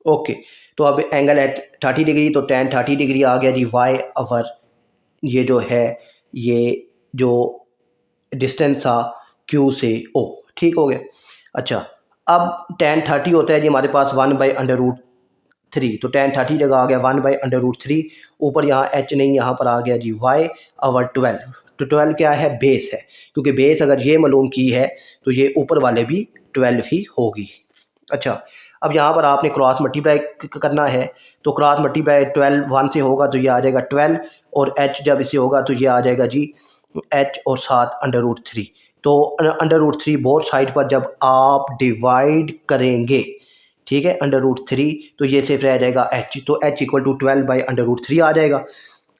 ओके, तो अब एंगल एट 30 डिग्री, तो tan 30 डिग्री आ गया जी y ओवर ये जो है ये जो डिस्टेंस था q से o। ठीक हो गया। अच्छा, अब tan 30 होता है जी हमारे पास 1/√3, तो tan 30 जगह आ गया 1/√3, ऊपर यहाँ h नहीं, यहाँ पर आ गया जी y ओवर 12। तो 12 क्या है, बेस है, क्योंकि बेस अगर ये मालूम की है तो ये ऊपर वाले भी 12 ही होगी। अच्छा, अब यहाँ पर आपने क्रॉस मल्टीप्लाई करना है, तो क्रॉस मल्टीप्लाई 12 1 से होगा तो ये आ जाएगा 12, और h जब इससे होगा तो ये आ जाएगा जी h और साथ √3। तो √3 बोथ साइड पर जब आप डिवाइड करेंगे, ठीक है, √3, तो ये सिर्फ रह जाएगा h, तो h इक्वल टू 12/√3 आ जाएगा।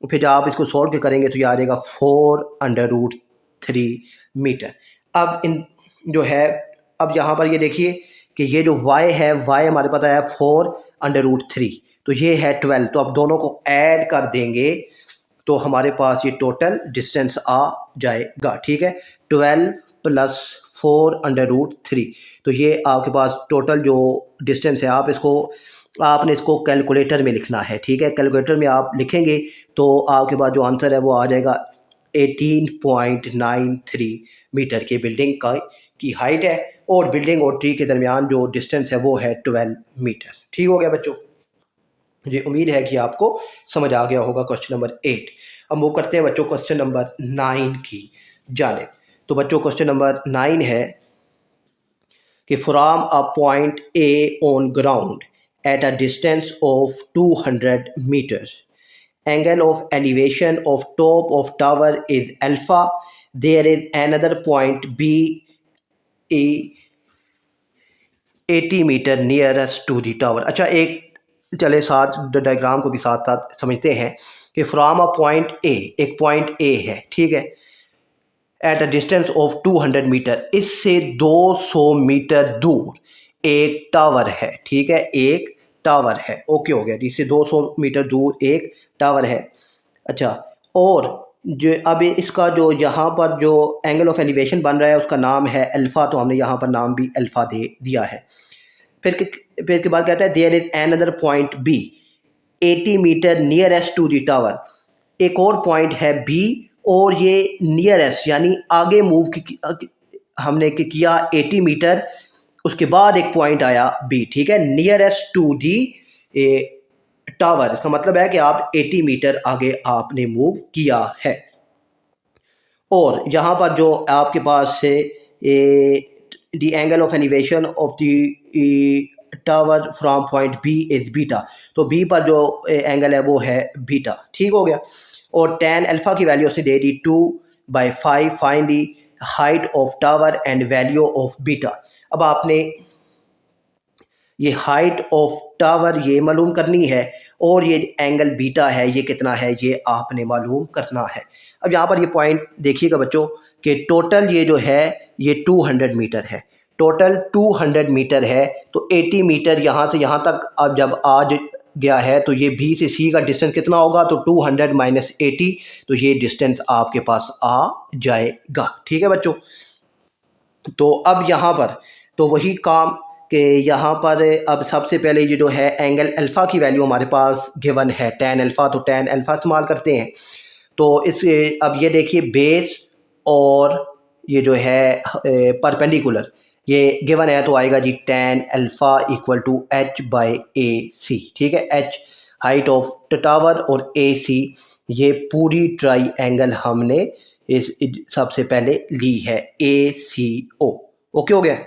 फिर जब आप इसको सॉल्व करेंगे तो ये आ जाएगा 4√3 मीटर। अब इन जो है, अब यहाँ पर ये देखिए कि ये जो y है, y हमारे पास आया 4√3, तो ये है 12, तो अब दोनों को ऐड कर देंगे तो हमारे पास ये टोटल डिस्टेंस आ जाएगा। ठीक है, 12 + 4√3, तो ये आपके पास टोटल जो डिस्टेंस है, आपने इसको कैलकुलेटर में लिखना है। ठीक है, कैलकुलेटर में आप लिखेंगे तो आपके पास जो आंसर है वो आ जाएगा 18.93 मीटर की बिल्डिंग की हाइट है, और बिल्डिंग और ट्री के दरमियान जो डिस्टेंस है वो है 12 मीटर। ठीक हो गया बच्चों, मुझे उम्मीद है कि आपको समझ आ गया होगा क्वेश्चन नंबर 8। अब मूव करते हैं बच्चों क्वेश्चन नंबर 9 की जानिब। तो बच्चों क्वेश्चन नंबर 9 है कि from a point A on ground at a distance of 200 metre, angle of elevation of top of tower is alpha, there is another point b 80 metre nearest to the tower. अच्छा, एक चले साथ diagram को भी साथ साथ समझते हैं कि फ्रॉम अ पॉइंट ए, एक पॉइंट ए है, ठीक है, at a distance of 200 metre, इससे 200 मीटर दूर एक टावर है। ठीक है, एक टावर है। ओके हो गया, इससे 200 मीटर दूर एक टावर है। अच्छा, और जो अब इसका जो यहाँ पर जो एंगल ऑफ एलिवेशन बन रहा है उसका नाम है अल्फ़ा, तो हमने यहाँ पर नाम भी अल्फ़ा दे दिया है। फिर के बाद कहता है there is another point B 80 metre nearest to the tower, एक और पॉइंट है बी और ये नियरेस्ट यानी आगे मूव हमने किया 80 मीटर, उसके बाद एक पॉइंट आया बी, ठीक है, नियरेस्ट टू दी टावर, इसका मतलब है कि आप 80 मीटर आगे आपने मूव किया है। और यहाँ पर जो आपके पास है the angle of elevation of the tower from point B is beta, तो बी पर जो एंगल है वो है बीटा, ठीक हो गया। और tan अल्फ़ा की वैल्यू से दे दी 2/5, find the height of tower and value of beta. अब आपने ये हाइट ऑफ टावर ये मालूम करनी है और ये एंगल बीटा है ये कितना है ये आपने मालूम करना है। अब यहाँ पर ये पॉइंट देखिएगा बच्चों कि टोटल ये जो है ये 200 मीटर है, टोटल 200 मीटर है, तो 80 मीटर यहाँ से यहाँ तक अब जब आज गया है तो ये बी से सी का डिस्टेंस कितना होगा, तो 200 माइनस 80, तो ये डिस्टेंस आपके पास आ जाएगा, ठीक है बच्चों। तो अब यहाँ पर तो वही काम कि यहाँ पर अब सबसे पहले ये जो है एंगल अल्फ़ा की वैल्यू हमारे पास गिवन है tan अल्फ़ा, तो tan अल्फ़ा इस्तेमाल करते हैं। तो इस अब ये देखिए बेस और ये जो है परपेंडिकुलर ये गिवन है, तो आएगा जी tan alpha equal to h/ac, ठीक है, h हाइट ऑफ टावर और ac ये पूरी ट्राई एंगल हमने इस सबसे पहले ली है ACO, ओके हो गया।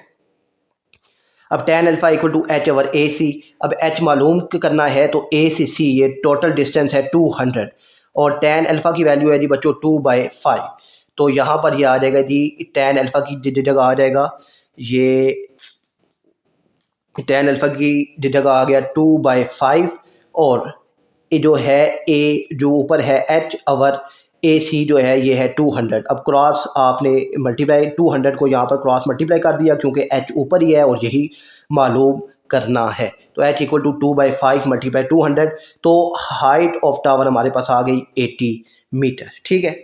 अब tan alpha equal to h/ac, अब h मालूम करना है तो a से c ये टोटल डिस्टेंस है 200 और tan अल्फ़ा की वैल्यू है जी बच्चों 2/5, तो यहाँ पर ये आ जाएगा जी tan अल्फ़ा की जगह आ जाएगा ये tan अल्फ़ा की जगह आ गया 2/5 और ये जो है a जो ऊपर है h/ac जो है ये है 200। अब क्रॉस आपने मल्टीप्लाई 200 को यहाँ पर क्रॉस मल्टीप्लाई कर दिया क्योंकि h ऊपर ही है और यही मालूम करना है, तो h इक्वल टू 2/5 मल्टीप्लाई 200, तो हाइट ऑफ टावर हमारे पास आ गई 80 मीटर, ठीक है।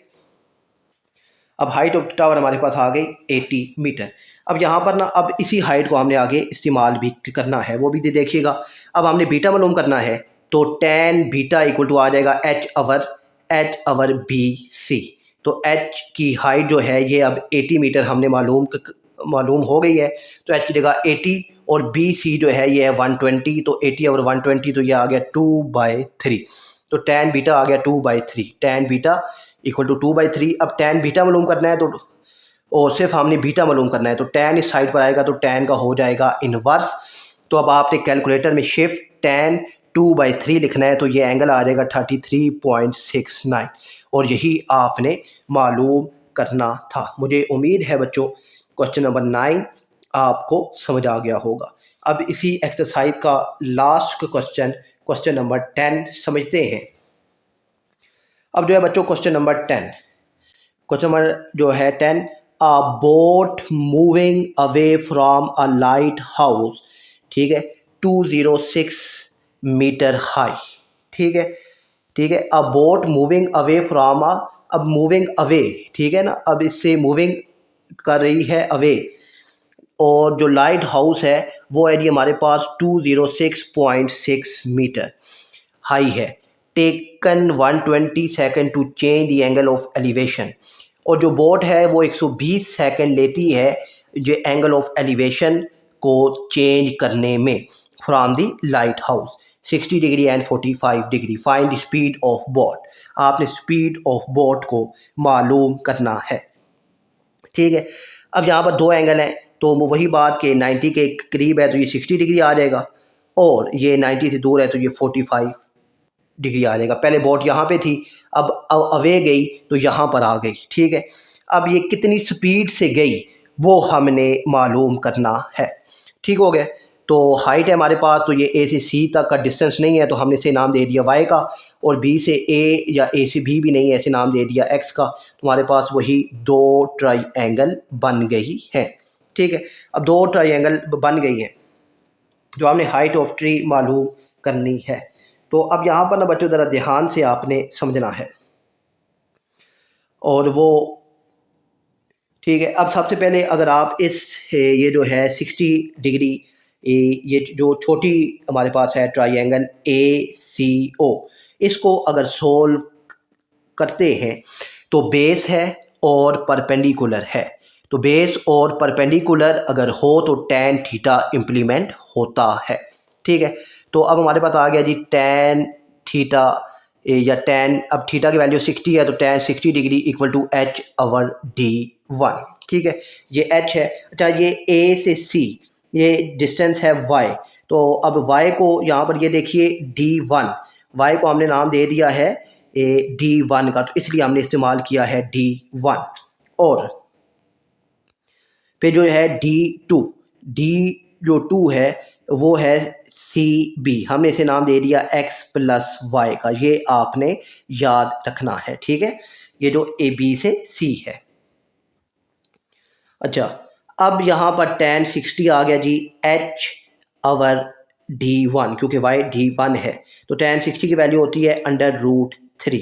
अब हाइट ऑफ टावर हमारे पास आ गई 80 मीटर। अब यहाँ पर ना अब इसी हाइट को हमने आगे इस्तेमाल भी करना है, वो भी देखिएगा। अब हमने बीटा मालूम करना है तो tan बीटा इक्वल टू आ जाएगा h/बी सी, तो h की हाइट जो है ये अब 80 मीटर हमने मालूम हो गई है, तो h की जगह 80 और बी सी जो है ये है 120, तो 80/120 तो ये आ गया 2/3, तो tan बीटा आ गया 2/3, tan बीटा इक्वल टू 2/3। अब tan बीटा मालूम करना है तो और सिर्फ हमने बीटा मालूम करना है, तो tan इस साइड पर आएगा तो tan का हो जाएगा इनवर्स, तो अब आपने कैलकुलेटर में शिफ्ट tan 2/3 लिखना है, तो ये एंगल आ जाएगा 33.69 और यही आपने मालूम करना था। मुझे उम्मीद है बच्चों क्वेश्चन नंबर 9 आपको समझ आ गया होगा। अब इसी एक्सरसाइज का लास्ट क्वेश्चन, क्वेश्चन नंबर 10 समझते हैं। अब जो है बच्चों क्वेश्चन नंबर 10, क्वेश्चन नंबर जो है 10, अ boat moving away from a light house, ठीक है, 206 मीटर हाई, ठीक है, ठीक है। अ बोट मूविंग अवे फ्रॉम अब मूविंग अवे, ठीक है ना, अब इससे मूविंग कर रही है अवे, और जो लाइट हाउस है वो है जी हमारे पास 206.6 मीटर हाई है, taken 120 second to change the angle of elevation, और जो बोट है वो 120 सेकेंड लेती है जो एंगल ऑफ एलिवेशन को चेंज करने में from the light house 60 degree and 45 degree, find the speed of boat, आपने स्पीड ऑफ बोट को मालूम करना है, ठीक है। अब यहाँ पर दो एंगल हैं तो वो वही बात कि 90 के करीब है तो ये 60 डिग्री आ जाएगा और ये 90 से दूर है तो ये 45 डिग्री आ जाएगा। पहले बोट यहाँ पे थी, अब अवे गई तो यहाँ पर आ गई, ठीक है। अब ये कितनी स्पीड से गई वो हमने मालूम करना है, ठीक हो गया। तो हाइट है हमारे पास, तो ये ए से सी तक का डिस्टेंस नहीं है तो हमने इसे नाम दे दिया वाई का, और बी से ए या ए से बी भी नहीं है, ऐसे नाम दे दिया एक्स का, तो हमारे पास वही दो ट्राई एंगल बन गई है, ठीक है। अब दो ट्राई एंगल बन गई है जो हमने हाइट ऑफ ट्री मालूम करनी है। तो अब यहाँ पर ना बच्चों ज़रा ध्यान से आपने समझना है, और वो ठीक है। अब सबसे पहले अगर आप इस ये जो है 60 डिग्री ये जो छोटी हमारे पास है ट्राइंगल ACO, इसको अगर सोल्व करते हैं तो बेस है और परपेंडिकुलर है, तो बेस और परपेंडिकुलर अगर हो तो tan थीटा इम्प्लीमेंट होता है। ठीक है, तो अब हमारे पास आ गया जी tan थीटा या tan, अब थीटा की वैल्यू 60 है तो tan 60 degree equal to h over d1। ठीक है, ये h है। अच्छा, ये a से c ये डिस्टेंस है y, तो अब y को यहाँ पर ये देखिए d1, y को हमने नाम दे दिया है d1 का, तो इसलिए हमने इस्तेमाल किया है d1। और फिर जो है d2, d जो 2 है वो है CB, हमने इसे नाम दे दिया x प्लस वाई का, ये आपने याद रखना है। ठीक है, ये जो AB से C है। अच्छा, अब यहाँ पर tan 60 आ गया जी h ओवर d1, क्योंकि y d1 है तो tan 60 की वैल्यू होती है √3।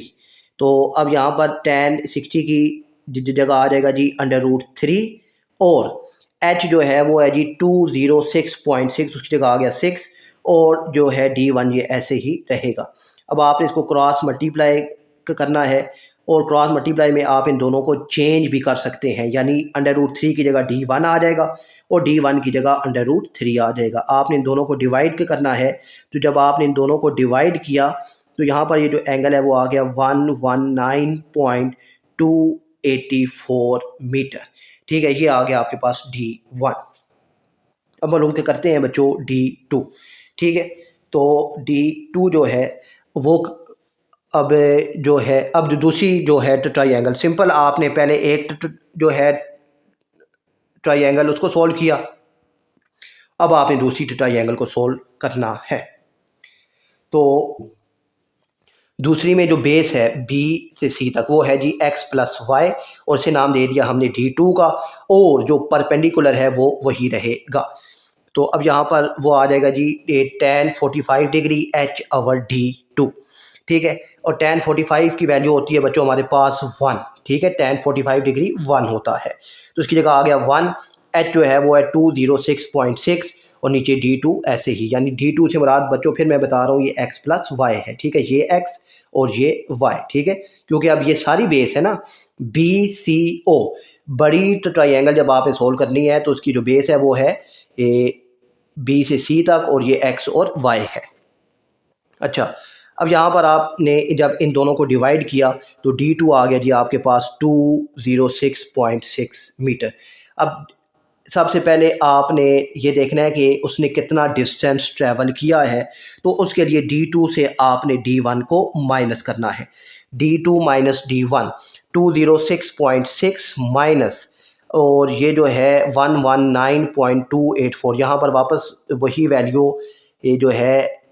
तो अब यहाँ पर tan 60 की जगह आ जाएगा जी √3, और h जो है वो है जी 206.6, उसकी जगह आ गया 6, और जो है d1 ये ऐसे ही रहेगा। अब आपने इसको क्रॉस मल्टीप्लाई करना है, और क्रॉस मल्टीप्लाई में आप इन दोनों को चेंज भी कर सकते हैं, यानी √3 की जगह d1 आ जाएगा और d1 की जगह √3 आ जाएगा। आपने इन दोनों को डिवाइड करना है, तो जब आपने इन दोनों को डिवाइड किया तो यहाँ पर ये जो एंगल है वो आ गया 119.284 मीटर। ठीक है, ये आ गया आपके पास d1। अब मालूम के करते हैं बच्चों d2। ठीक है, तो d2 जो है वो अब जो है, अब दूसरी जो है ट्राइंगल, सिंपल आपने पहले एक जो है ट्राइंगल उसको सोल्व किया, अब आपने दूसरी ट्राइंगल को सोल्व करना है। तो दूसरी में जो बेस है B से C तक वो है जी x प्लस वाई, और इसे नाम दे दिया हमने d2 का, और जो परपेंडिकुलर है वो वही रहेगा। तो अब यहाँ पर वो आ जाएगा जी tan 45 degree h over d2। ठीक है, और tan 45 की वैल्यू होती है बच्चों हमारे पास 1। ठीक है, tan 45 डिग्री 1 होता है, तो इसकी जगह आ गया 1, h जो है वो है 206.6, और नीचे d2 ऐसे ही, यानी d2 से मुराद बच्चों फिर मैं बता रहा हूँ ये x प्लस वाई है। ठीक है, ये x और ये y। ठीक है, क्योंकि अब ये सारी बेस है ना BCO, बड़ी ट्राइंगल जब आपने सोल्व करनी है तो उसकी जो बेस है वो है B से C तक, और ये x और y है। अच्छा, अब यहाँ पर आपने जब इन दोनों को डिवाइड किया तो d2 आ गया जी आपके पास 206.6 मीटर। अब सबसे पहले आपने ये देखना है कि उसने कितना डिस्टेंस ट्रैवल किया है, तो उसके लिए d2 से आपने d1 को माइनस करना है। d2 माइनस d1, 206.6 माइनस, और ये जो है 119.284, यहाँ पर वापस वही वैल्यू ये जो है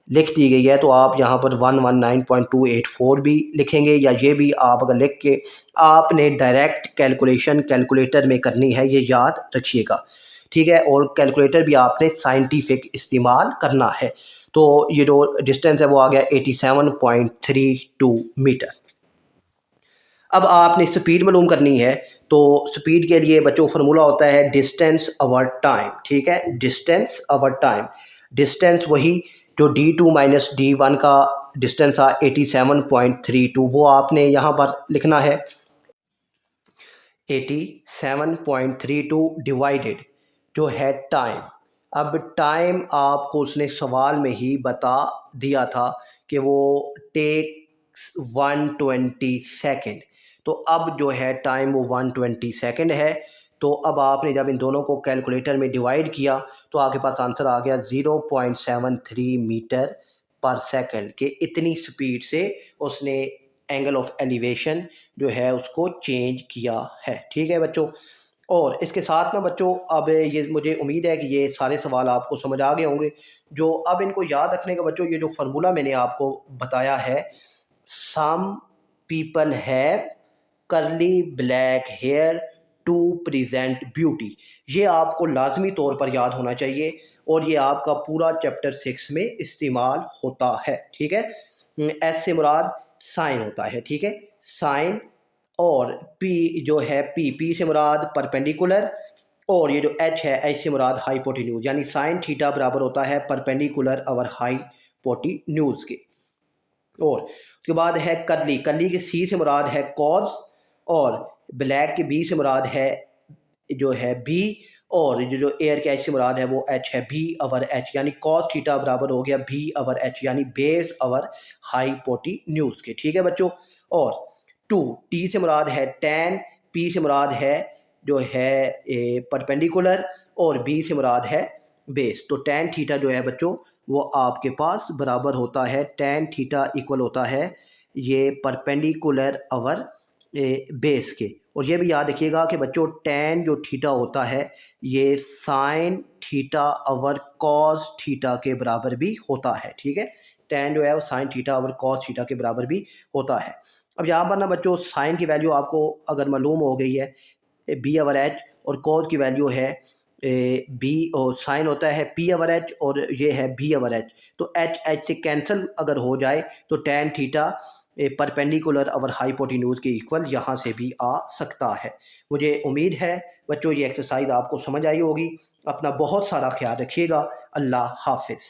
लिख दी गई है, तो आप यहाँ पर 119.284 भी लिखेंगे, या ये भी आप अगर लिख के आपने डायरेक्ट कैलकुलेशन कैलकुलेटर में करनी है, ये याद रखिएगा। ठीक है, और कैलकुलेटर भी आपने साइंटिफिक इस्तेमाल करना है। तो ये जो डिस्टेंस है वो आ गया 87.32 मीटर। अब आपने स्पीड मालूम करनी है, तो स्पीड के लिए बच्चों फार्मूला होता है डिस्टेंस ओवर टाइम। ठीक है, डिस्टेंस ओवर टाइम, डिस्टेंस वही जो d2 माइनस d1 का डिस्टेंस था 87.32, वो आपने यहाँ पर लिखना है 87.32 डिवाइडेड जो है टाइम। अब टाइम आपको उसने सवाल में ही बता दिया था कि वो टेक्स 120 सेकेंड, तो अब जो है टाइम वो 120 सेकेंड है। तो अब आपने जब इन दोनों को कैलकुलेटर में डिवाइड किया तो आपके पास आंसर आ गया 0.73 मीटर पर सेकंड, के इतनी स्पीड से उसने एंगल ऑफ एलिवेशन जो है उसको चेंज किया है। ठीक है बच्चों, और इसके साथ ना बच्चों अब ये मुझे उम्मीद है कि ये सारे सवाल आपको समझ आ गए होंगे। जो अब इनको याद रखने का बच्चों, ये जो फार्मूला मैंने आपको बताया है, some people have curly black hair to present beauty, ये आपको लाजमी तौर पर याद होना चाहिए, और ये आपका पूरा चैप्टर 6 में इस्तेमाल होता है। ठीक है, एस से मुराद साइन होता है। ठीक है, साइन, और पी जो है पी से मुराद परपेंडिकुलर, और ये जो एच है एच से मुराद हाइपोटेन्यूज, यानी साइन थीटा बराबर होता है परपेंडिकुलर और हाइपोटेन्यूज के। और उसके बाद है करली, करली के सी से मुराद है कॉज, और ब्लैक के बी से मुराद है जो है बी, और जो एयर के एच से मुराद है वो एच है, बी अवर एच, यानी कॉस थीटा बराबर हो गया बी अवर एच, यानी बेस अवर हाइपोटेन्यूज के। ठीक है बच्चों। और टू, टी से मुराद है टैन, पी से मुराद है जो है परपेंडिकुलर, और बी से मुराद है बेस। तो टैन थीटा जो है बच्चों वो आपके पास बराबर होता है, टैन थीटा इक्वल होता है ये परपेंडिकुलर अवर बेस के। और ये भी याद रखिएगा कि बच्चों टैन जो थीटा होता है ये साइन थीटा अवर कॉस थीटा के बराबर भी होता है। ठीक है, टैन जो है वो साइन थीटा अवर कॉस थीटा के बराबर भी होता है। अब यहाँ पर ना बच्चों साइन की वैल्यू आपको अगर मालूम हो गई है बी अवर एच, और कॉस की वैल्यू है बी, और साइन होता है पी अवर एच, और ये है बी अवर एच। तो एच एच से कैंसिल अगर हो जाए तो टैन थीटा परपेंडिकुलर अवर हाइपोटेन्यूज के इक्वल यहाँ से भी आ सकता है। मुझे उम्मीद है बच्चों ये एक्सरसाइज आपको समझ आई होगी। अपना बहुत सारा ख्याल रखिएगा। अल्लाह हाफिज़।